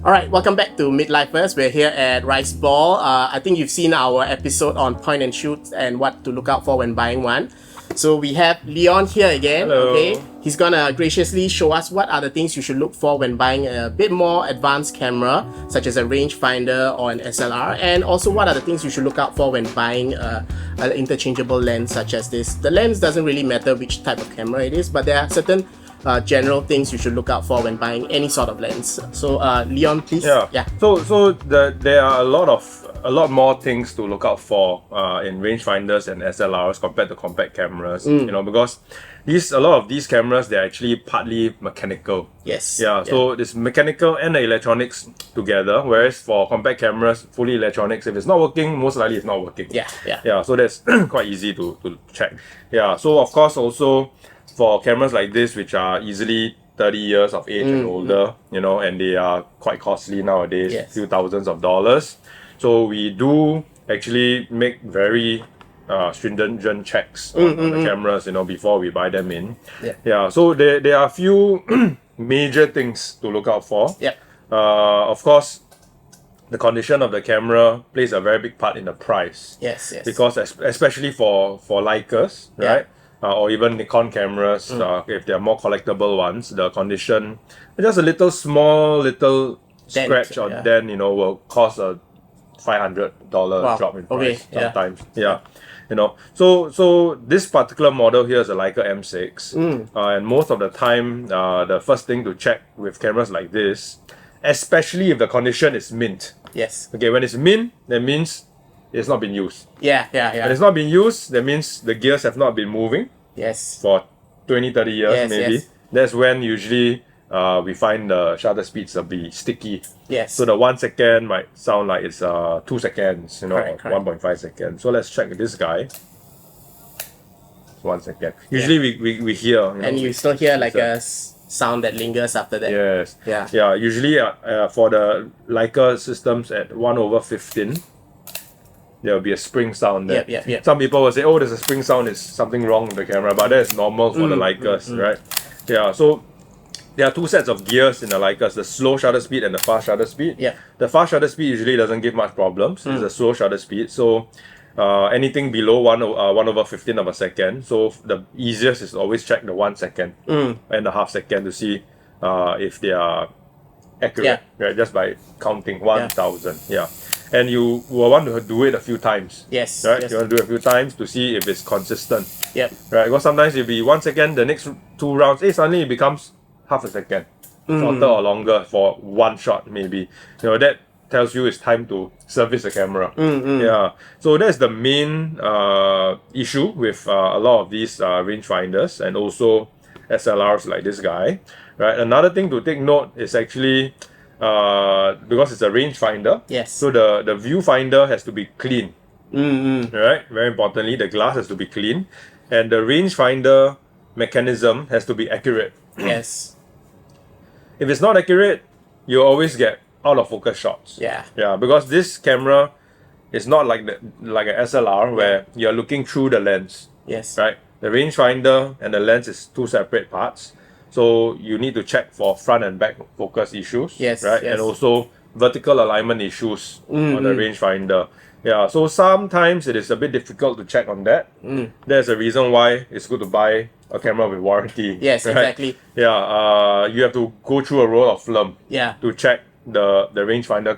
Alright, welcome back to Midlifers. We're here at Rice Ball. I think you've seen our episode on point and shoot and what to look out for when buying one. So we have Leon here again. Hello. Okay, he's gonna graciously show us what are the things you should look for when buying a bit more advanced camera, such as a rangefinder or an SLR, and also what are the things you should look out for when buying an interchangeable lens such as this. The lens doesn't really matter which type of camera it is, but there are certain general things you should look out for when buying any sort of lens. So Leon, please. Yeah. So there are a lot more things to look out for in rangefinders and SLRs compared to compact cameras. You know, because a lot of these cameras, they're actually partly mechanical. Yes. Yeah. So it's mechanical and the electronics together. Whereas for compact cameras, fully electronics, if it's not working, most likely it's not working. Yeah. So that's quite easy to check. Yeah. So of course also for cameras like this, which are easily 30 years of age and older, you know, and they are quite costly nowadays, few thousands of dollars. So we do actually make very stringent checks on the cameras, you know, before we buy them in. Yeah. So there are a few major things to look out for. Of course, the condition of the camera plays a very big part in the price. Yes. Because especially for Leicas, right? Or even Nikon cameras, if they're more collectible ones, the condition, just a small scratch or dent, you know, will cost a $500 drop in price sometimes. Yeah. You know, so this particular model here is a Leica M6, and most of the time, the first thing to check with cameras like this, especially if the condition is mint. Yes. Okay, when it's mint, that means it's not been used. Yeah. When it's not been used, that means the gears have not been moving. Yes. For 20-30 years maybe. That's when usually we find the shutter speeds will be sticky. Yes. So the 1 second might sound like it's 2 seconds, you know, correct. 1.5 seconds. So let's check this guy. 1 second. Usually we hear. You know, and you still hear like a sound that lingers after that. Yes. Yeah. Usually for the Leica systems at 1/15. There will be a spring sound there. Yep. Some people will say, oh, there's a spring sound, there's something wrong with the camera, but that's normal for the Leicas, right? Yeah, so there are two sets of gears in the Leicas, the slow shutter speed and the fast shutter speed. The fast shutter speed usually doesn't give much problems. It's a slow shutter speed, so anything below 1/15 of a second. So the easiest is always check the 1 second and the half second to see if they are accurate, right? Just by counting 1,000. And you will want to do it a few times. Yes. Right? You want to do it a few times to see if it's consistent. Right. Because sometimes it'll be 1 second, the next 2 rounds, suddenly it becomes half a second. Shorter or longer for one shot, maybe. You know, that tells you it's time to service the camera. Yeah. So that's the main issue with a lot of these rangefinders and also SLRs like this guy. Right. Another thing to take note is actually because it's a rangefinder, so the viewfinder has to be clean. Right? Very importantly, the glass has to be clean, and the rangefinder mechanism has to be accurate. Yes. If it's not accurate, you always get out of focus shots. Yeah. Because this camera is not like an SLR where you're looking through the lens. Yes. Right? The rangefinder and the lens is two separate parts. So you need to check for front and back focus issues, right? And also vertical alignment issues on the rangefinder. Yeah, so sometimes it is a bit difficult to check on that. There's a reason why it's good to buy a camera with warranty. Yes, right? exactly. Yeah, you have to go through a roll of film to check the rangefinder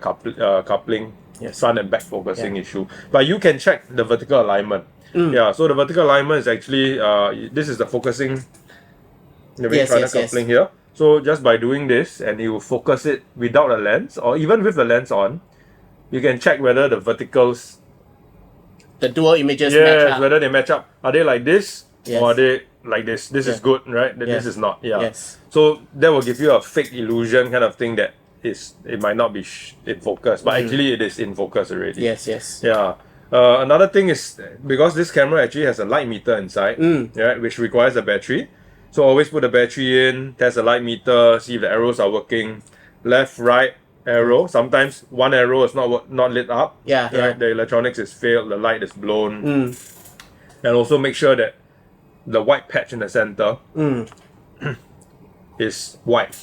coupling, front and back focusing issue. But you can check the vertical alignment. Yeah, so the vertical alignment is actually, this is the focusing, the rangefinder coupling here. So just by doing this, and you focus it without a lens, or even with the lens on, you can check whether the verticals, the dual images match up. whether they match up. Are they like this, or are they like this? This is good, right? This is not. So that will give you a fake illusion kind of thing that it might not be in focus, but actually it is in focus already. Yeah. Another thing is, because this camera actually has a light meter inside, right, which requires a battery. So always put the battery in, test the light meter, see if the arrows are working. Left, right arrow. Sometimes one arrow is not lit up. Right? The electronics is failed, the light is blown. And also make sure that the white patch in the center is white.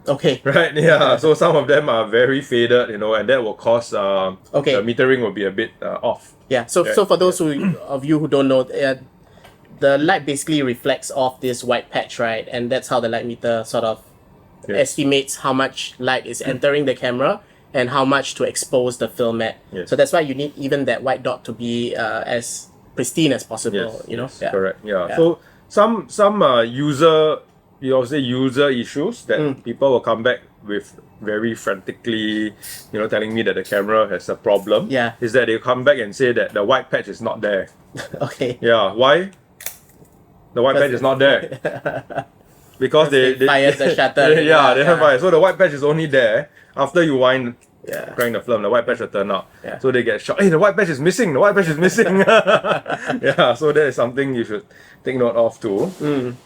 Okay. Right, yeah. So some of them are very faded, you know, and that will cause the metering will be a bit off. Yeah. So for those of you who don't know, the light basically reflects off this white patch, right? And that's how the light meter sort of estimates how much light is entering the camera and how much to expose the film at. So that's why you need even that white dot to be as pristine as possible. You know. Correct. Yeah. So some user issues that people will come back with very frantically, you know, telling me that the camera has a problem. Yeah. Is that they come back and say that the white patch is not there. Okay. Yeah. Why? The white patch is not there. Because they fired the shutter. They have fired. So the white patch is only there after you crank the film. The white patch will turn out. So they get shocked. Hey, the white patch is missing. The white patch is missing. Yeah. So that is something you should take note of too.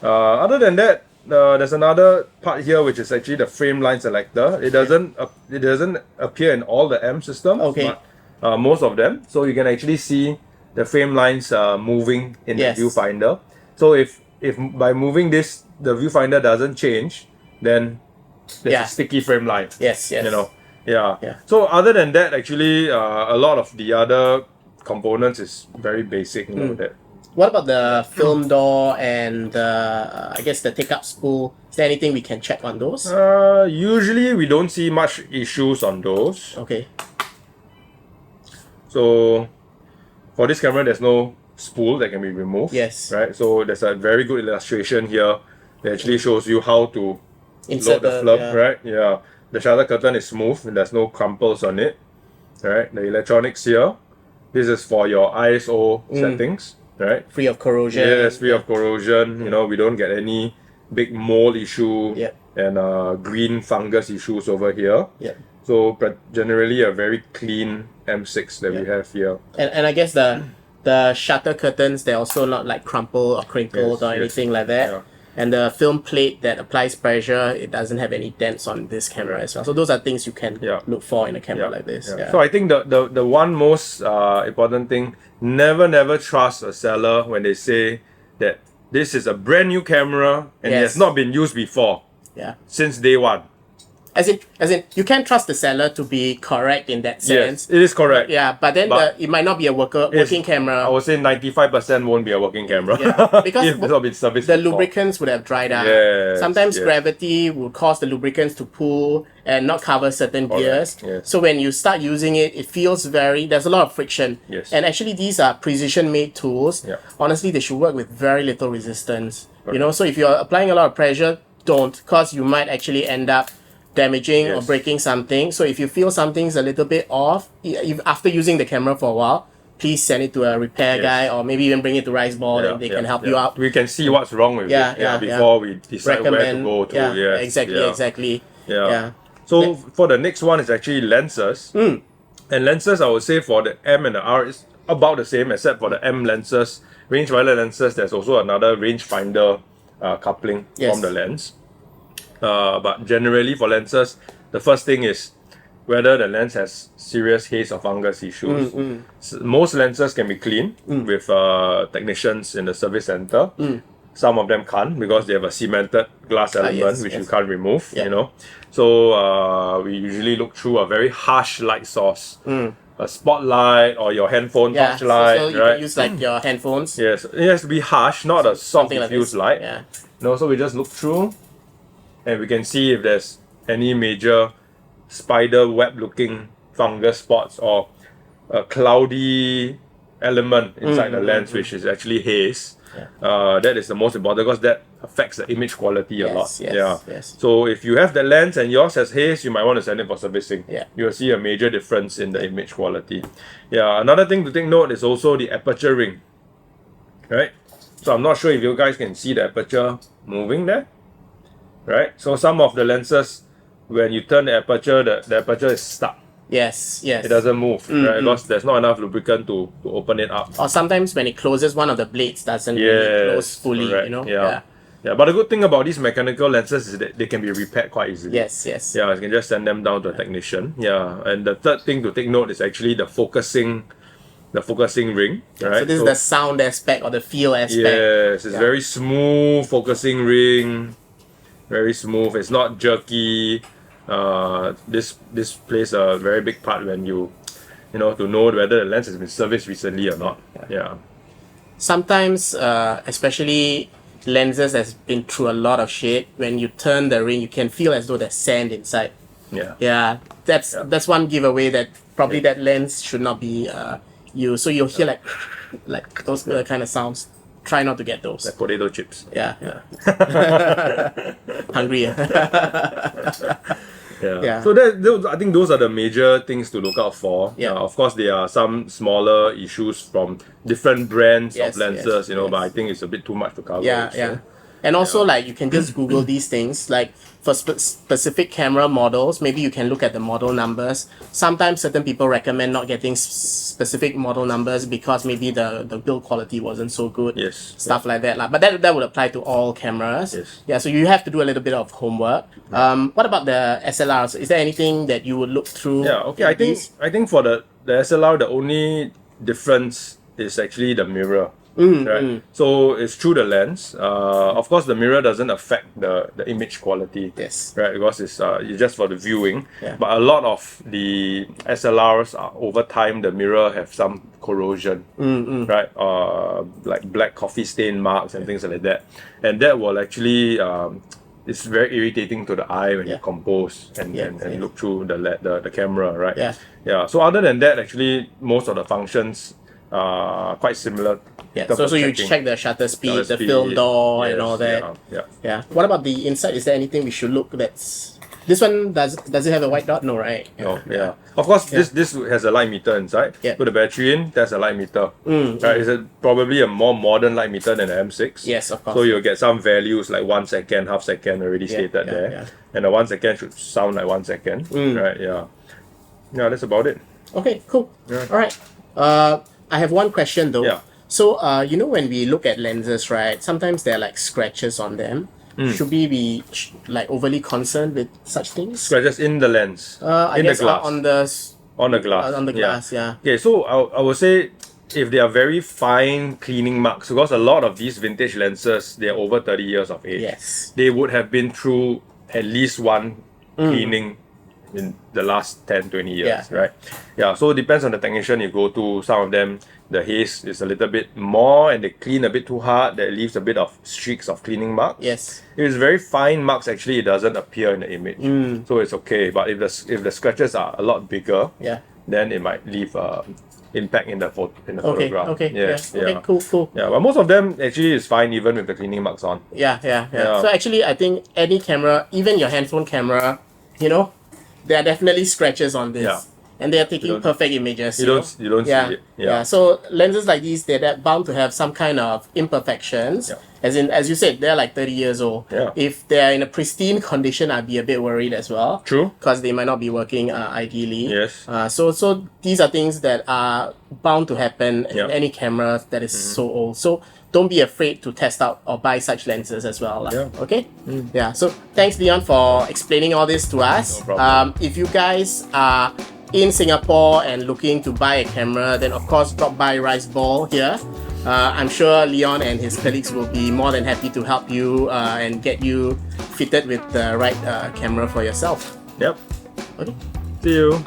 Other than that, there's another part here which is actually the frame line selector. It doesn't appear in all the M systems, but most of them. So you can actually see the frame lines moving in the viewfinder. So if by moving this the viewfinder doesn't change, then there's a sticky frame line. You know. So other than that, actually a lot of the other components is very basic. You know that. What about the film door and I guess the take-up spool? Is there anything we can check on those? Usually we don't see much issues on those. Okay. So for this camera, there's no spool that can be removed. Right. So there's a very good illustration here that actually shows you how to insert load the film. Right. Yeah. The shutter curtain is smooth and there's no crumples on it. Right. The electronics here. This is for your ISO settings. Right, free of corrosion. Yes, free of corrosion. You know, we don't get any big mold issue and green fungus issues over here. So generally a very clean M6 that we have here. And I guess the shutter curtains, they're also not like crumpled or crinkled or anything like that. And the film plate that applies pressure, it doesn't have any dents on this camera as well. So those are things you can look for in a camera like this. So I think the one most important thing, never trust a seller when they say that this is a brand new camera and it has not been used before. Since day one. As in, you can trust the seller to be correct in that sense. Yes, it is correct. Yeah, but then it might not be a working camera. I would say 95% won't be a working camera. Because if it's not been serviced the before. lubricants would have dried out. Sometimes gravity will cause the lubricants to pull and not cover certain gears. So when you start using it, it feels there's a lot of friction. And actually these are precision made tools. Honestly, they should work with very little resistance. You know, so if you're applying a lot of pressure, don't, because you might actually end up damaging or breaking something. So if you feel something's a little bit off, after using the camera for a while, please send it to a repair guy or maybe even bring it to Rice Ball and they can help you out. We can see what's wrong with it before we decide where to go to. Exactly. So for the next one is actually lenses. And lenses, I would say for the M and the R is about the same, except for the M lenses, rangefinder lenses, there's also another rangefinder coupling from the lens. But generally for lenses, the first thing is whether the lens has serious haze or fungus issues. Most lenses can be cleaned with technicians in the service center. Some of them can't because they have a cemented glass element which you can't remove. You know, so we usually look through a very harsh light source. A spotlight or your handphone torchlight, so you can use like your handphones. Yes, it has to be harsh, not a soft diffuse light. No, so we just look through and we can see if there's any major spider web looking fungus spots or a cloudy element inside the lens, which is actually haze. That is the most important because that affects the image quality a lot. So if you have the lens and yours has haze, you might want to send it for servicing. You'll see a major difference in the image quality. Another thing to take note is also the aperture ring. Right? So I'm not sure if you guys can see the aperture moving there. Right? So some of the lenses, when you turn the aperture is stuck. It doesn't move, right? Because there's not enough lubricant to open it up. Or sometimes when it closes, one of the blades doesn't really close fully, you know? But the good thing about these mechanical lenses is that they can be repaired quite easily. You can just send them down to a technician. And the third thing to take note is actually the focusing ring, right? So this is the sound aspect or the feel aspect. It's very smooth focusing ring. very smooth. It's not jerky. This plays a very big part when you know, to know whether the lens has been serviced recently or not. Yeah. Sometimes, especially lenses that's been through a lot of shit, when you turn the ring, you can feel as though there's sand inside. Yeah. That's one giveaway that probably that lens should not be used. So you'll hear like those kind of sounds. Try not to get those. Like potato chips. Yeah. Hungry. Yeah. So I think those are the major things to look out for. Of course, there are some smaller issues from different brands of lenses, you know, but I think it's a bit too much to cover. And also, like, you can just Google these things. Like, for specific camera models, maybe you can look at the model numbers. Sometimes certain people recommend not getting specific model numbers because maybe the build quality wasn't so good. Stuff like that. But that would apply to all cameras. So you have to do a little bit of homework. What about the SLRs? Is there anything that you would look through? I think for the SLR, the only difference is actually the mirror. Right? So it's through the lens. Of course, the mirror doesn't affect the image quality, right? Because it's just for the viewing. But a lot of the SLRs over time, the mirror have some corrosion, right? Like black coffee stain marks and things like that, and that will actually it's very irritating to the eye when you compose and look through the camera, right? So other than that, actually, most of the functions are quite similar. So you check the shutter speed, the film door, and all that. What about the inside? Is there anything we should look? This one does it have a white dot? No, right? No. Of course, this has a light meter inside. Put the battery in. There's a light meter. Right? It's probably a more modern light meter than the M6. Yes, of course. So you'll get some values like 1 second, half second already stated there, and the 1 second should sound like 1 second. Right? Yeah, that's about it. Okay, cool. All right. I have one question though. So, you know, when we look at lenses, right, sometimes there are like scratches on them. Should we be like overly concerned with such things? Scratches in the lens, I guess the glass. On the glass. On the glass, Okay, so I would say if they are very fine cleaning marks, because a lot of these vintage lenses, they're over 30 years of age. They would have been through at least one cleaning in the last 10-20 years, right? So it depends on the technician you go to. Some of them, the haze is a little bit more and they clean a bit too hard. That leaves a bit of streaks of cleaning marks. If it's very fine marks, actually it doesn't appear in the image, so it's okay. But if the scratches are a lot bigger, then it might leave impact in the photograph. Okay, cool. But most of them actually is fine even with the cleaning marks on. So actually, I think any camera, even your handphone camera, you know, there are definitely scratches on this. And they are taking perfect images. You don't see it. So lenses like these, they're bound to have some kind of imperfections. As you said, they're like 30 years old. If they're in a pristine condition, I'd be a bit worried as well. Because they might not be working ideally. So these are things that are bound to happen in any camera that is so old. So don't be afraid to test out or buy such lenses as well. Okay? So thanks, Leon, for explaining all this to us. No problem. If you guys are in Singapore and looking to buy a camera, then of course drop by Rice Ball here. I'm sure Leon and his colleagues will be more than happy to help you and get you fitted with the right camera for yourself. Okay. See you.